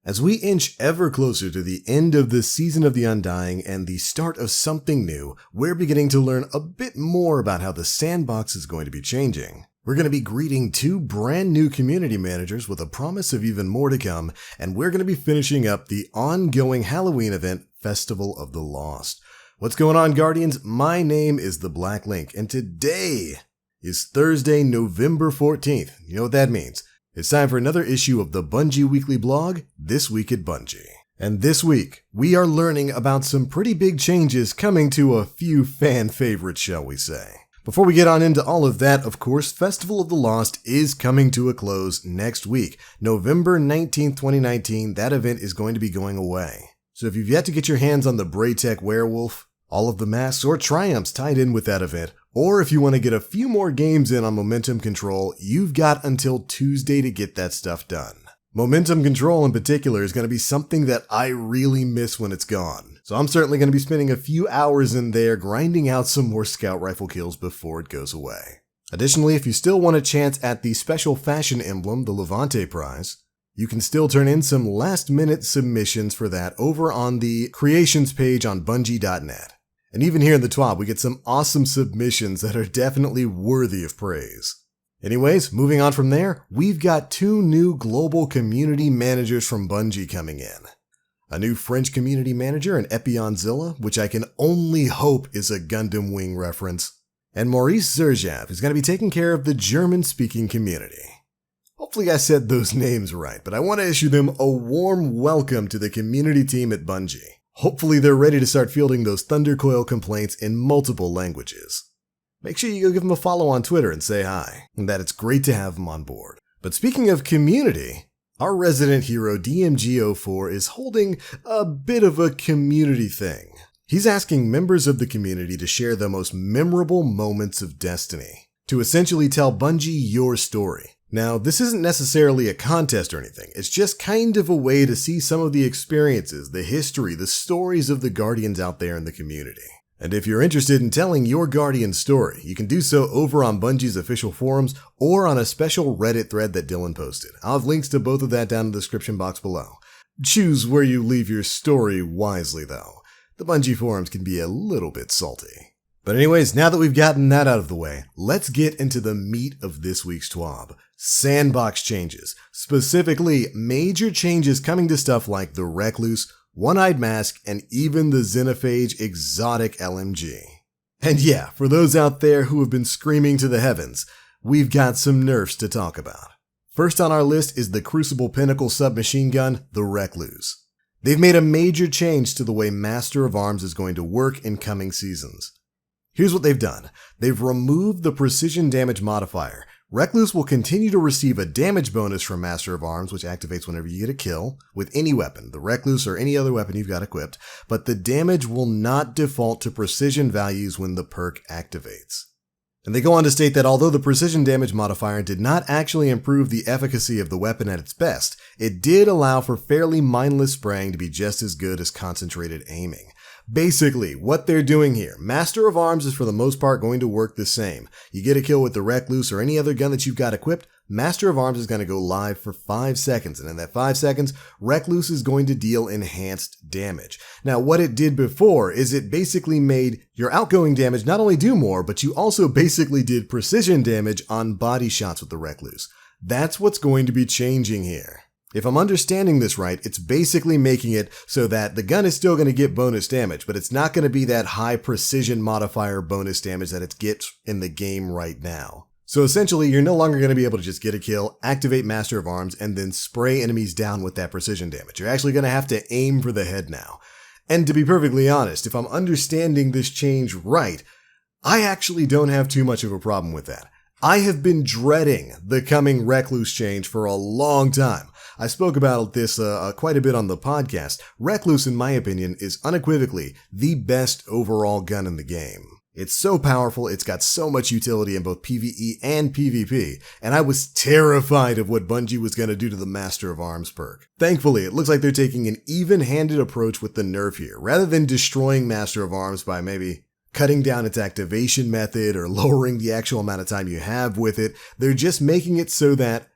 As we inch ever closer to the end of the Season of the Undying and the start of something new, we're beginning to learn a bit more about how the Sandbox is going to be changing. We're going to be greeting 2 brand new community managers with a promise of even more to come, and we're going to be finishing up the ongoing Halloween event, Festival of the Lost. What's going on, Guardians? My name is the Black Link, and today is Thursday, November 14th. You know what that means. It's time for another issue of the Bungie Weekly Blog, This Week at Bungie. And this week, we are learning about some pretty big changes coming to a few fan favorites, shall we say. Before we get on into all of that, of course, Festival of the Lost is coming to a close next week. November 19th, 2019, that event is going to be going away. So if you've yet to get your hands on the Braytech Werewolf, all of the masks or triumphs tied in with that event, or if you want to get a few more games in on Momentum Control, you've got until Tuesday to get that stuff done. Momentum Control in particular is going to be something that I really miss when it's gone. So I'm certainly going to be spending a few hours in there grinding out some more scout rifle kills before it goes away. Additionally, if you still want a chance at the special fashion emblem, the Levante prize, you can still turn in some last-minute submissions for that over on the creations page on Bungie.net. And even here in the TWAB, we get some awesome submissions that are definitely worthy of praise. Anyways, moving on from there, we've got 2 new global community managers from Bungie coming in. A new French community manager in Epionzilla, which I can only hope is a Gundam Wing reference. And Maurice Zerjav is going to be taking care of the German-speaking community. Hopefully I said those names right, but I want to issue them a warm welcome to the community team at Bungie. Hopefully they're ready to start fielding those Thundercoil complaints in multiple languages. Make sure you go give them a follow on Twitter and say hi, and that it's great to have them on board. But speaking of community, our resident hero DMG04 is holding a bit of a community thing. He's asking members of the community to share the most memorable moments of Destiny, to essentially tell Bungie your story. Now, this isn't necessarily a contest or anything, it's just kind of a way to see some of the experiences, the history, the stories of the Guardians out there in the community. And if you're interested in telling your Guardian story, you can do so over on Bungie's official forums or on a special Reddit thread that Dylan posted. I'll have links to both of that down in the description box below. Choose where you leave your story wisely though. The Bungie forums can be a little bit salty. But anyways, now that we've gotten that out of the way, let's get into the meat of this week's TWAB. Sandbox changes. Specifically, major changes coming to stuff like the Recluse, One-Eyed Mask, and even the Xenophage exotic LMG. And yeah, for those out there who have been screaming to the heavens, we've got some nerfs to talk about. First on our list is the Crucible Pinnacle submachine gun, the Recluse. They've made a major change to the way Master of Arms is going to work in coming seasons. Here's what they've done. They've removed the precision damage modifier. Recluse will continue to receive a damage bonus from Master of Arms, which activates whenever you get a kill, with any weapon, the Recluse or any other weapon you've got equipped, but the damage will not default to precision values when the perk activates. And they go on to state that although the precision damage modifier did not actually improve the efficacy of the weapon at its best, it did allow for fairly mindless spraying to be just as good as concentrated aiming. Basically, what they're doing here, Master of Arms is for the most part going to work the same. You get a kill with the Recluse or any other gun that you've got equipped, Master of Arms is going to go live for 5 seconds, and in that 5 seconds, Recluse is going to deal enhanced damage. Now, what it did before is it basically made your outgoing damage not only do more, but you also basically did precision damage on body shots with the Recluse. That's what's going to be changing here. If I'm understanding this right, it's basically making it so that the gun is still going to get bonus damage, but it's not going to be that high precision modifier bonus damage that it gets in the game right now. So essentially, you're no longer going to be able to just get a kill, activate Master of Arms, and then spray enemies down with that precision damage. You're actually going to have to aim for the head now. And to be perfectly honest, if I'm understanding this change right, I actually don't have too much of a problem with that. I have been dreading the coming Recluse change for a long time. I spoke about this quite a bit on the podcast. Recluse, in my opinion, is unequivocally the best overall gun in the game. It's so powerful, it's got so much utility in both PvE and PvP, and I was terrified of what Bungie was going to do to the Master of Arms perk. Thankfully, it looks like they're taking an even-handed approach with the nerf here, rather than destroying Master of Arms by maybe cutting down its activation method or lowering the actual amount of time you have with it. They're just making it so that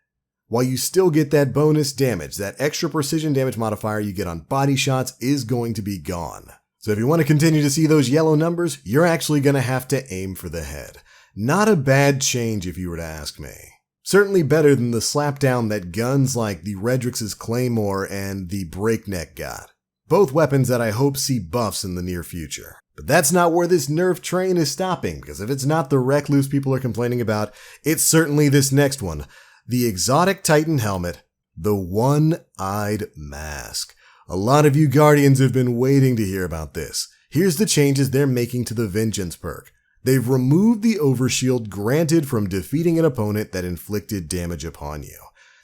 while you still get that bonus damage. That extra precision damage modifier you get on body shots is going to be gone. So if you want to continue to see those yellow numbers, you're actually going to have to aim for the head. Not a bad change if you were to ask me. Certainly better than the slapdown that guns like the Redrix's Claymore and the Breakneck got. Both weapons that I hope see buffs in the near future. But that's not where this nerf train is stopping, because if it's not the Recluse people are complaining about, it's certainly this next one. The exotic Titan helmet, the One-Eyed Mask. A lot of you Guardians have been waiting to hear about this. Here's the changes they're making to the Vengeance perk. They've removed the overshield granted from defeating an opponent that inflicted damage upon you.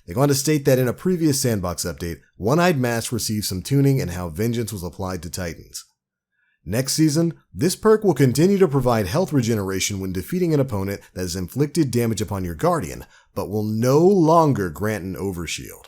They go on to state that in a previous Sandbox update, One-Eyed Mask received some tuning in how Vengeance was applied to Titans. Next season, this perk will continue to provide health regeneration when defeating an opponent that has inflicted damage upon your Guardian, but will no longer grant an overshield.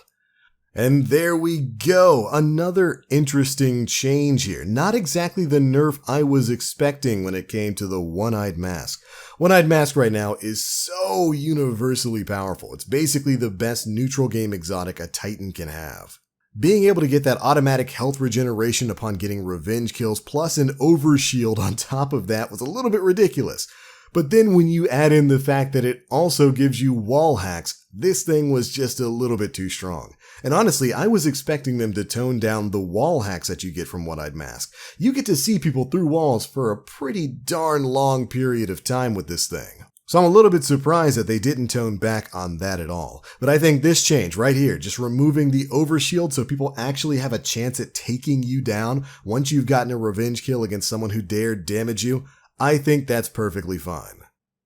And there we go, another interesting change here. Not exactly the nerf I was expecting when it came to the One-Eyed Mask. One-Eyed Mask right now is so universally powerful. It's basically the best neutral game exotic a Titan can have. Being able to get that automatic health regeneration upon getting revenge kills plus an overshield on top of that was a little bit ridiculous. But then when you add in the fact that it also gives you wall hacks, this thing was just a little bit too strong. And honestly, I was expecting them to tone down the wall hacks that you get from One-Eyed Mask. You get to see people through walls for a pretty darn long period of time with this thing. So I'm a little bit surprised that they didn't tone back on that at all. But I think this change right here, just removing the overshield so people actually have a chance at taking you down once you've gotten a revenge kill against someone who dared damage you, I think that's perfectly fine.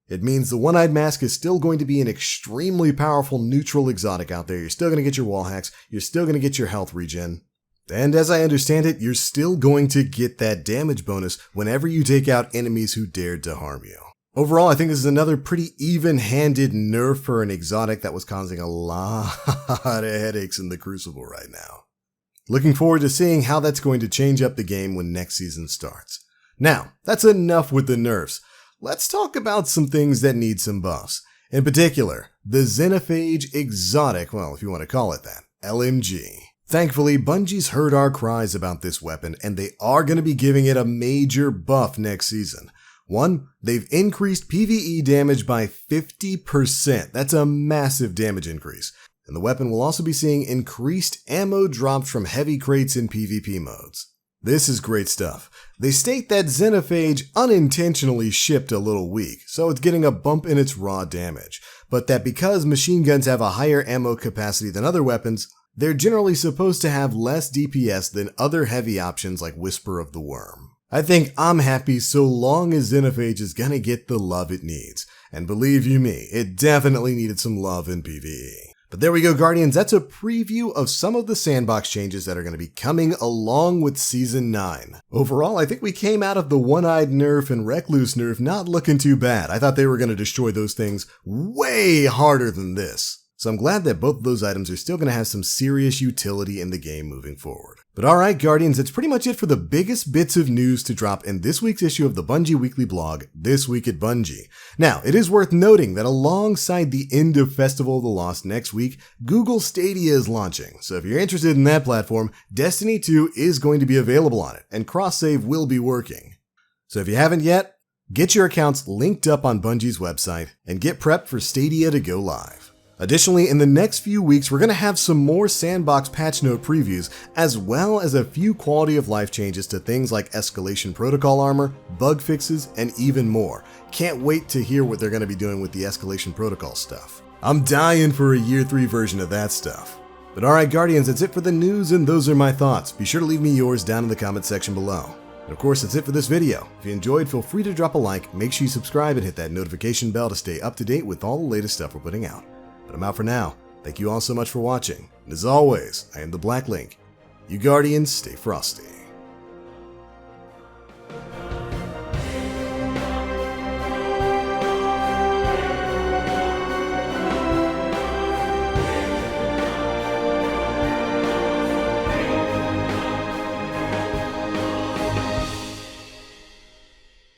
It means the One-Eyed Mask is still going to be an extremely powerful neutral exotic out there. You're still going to get your wall hacks. You're still going to get your health regen. And as I understand it, you're still going to get that damage bonus whenever you take out enemies who dared to harm you. Overall, I think this is another pretty even-handed nerf for an exotic that was causing a lot of headaches in the Crucible right now. Looking forward to seeing how that's going to change up the game when next season starts. Now, that's enough with the nerfs. Let's talk about some things that need some buffs. In particular, the Xenophage exotic, well, if you want to call it that, LMG. Thankfully, Bungie's heard our cries about this weapon, and they are going to be giving it a major buff next season. One, they've increased PvE damage by 50%. That's a massive damage increase. And the weapon will also be seeing increased ammo drops from heavy crates in PvP modes. This is great stuff. They state that Xenophage unintentionally shipped a little weak, so it's getting a bump in its raw damage, but that because machine guns have a higher ammo capacity than other weapons, they're generally supposed to have less DPS than other heavy options like Whisper of the Worm. I think I'm happy so long as Xenophage is gonna get the love it needs, and believe you me, it definitely needed some love in PvE. But there we go, Guardians, that's a preview of some of the Sandbox changes that are going to be coming along with Season 9. Overall, I think we came out of the One-Eyed nerf and Recluse nerf not looking too bad. I thought they were going to destroy those things way harder than this. So I'm glad that both of those items are still going to have some serious utility in the game moving forward. But alright, Guardians, that's pretty much it for the biggest bits of news to drop in this week's issue of the Bungie Weekly blog, This Week at Bungie. Now, it is worth noting that alongside the end of Festival of the Lost next week, Google Stadia is launching. So if you're interested in that platform, Destiny 2 is going to be available on it, and cross-save will be working. So if you haven't yet, get your accounts linked up on Bungie's website, and get prepped for Stadia to go live. Additionally, in the next few weeks, we're going to have some more Sandbox patch note previews, as well as a few quality of life changes to things like escalation protocol armor, bug fixes, and even more. Can't wait to hear what they're going to be doing with the escalation protocol stuff. I'm dying for a year 3 version of that stuff. But alright, Guardians, that's it for the news, and those are my thoughts. Be sure to leave me yours down in the comment section below. And of course, that's it for this video. If you enjoyed, feel free to drop a like, make sure you subscribe, and hit that notification bell to stay up to date with all the latest stuff we're putting out. But I'm out for now. Thank you all so much for watching. And as always, I am the Black Link. You Guardians, stay frosty.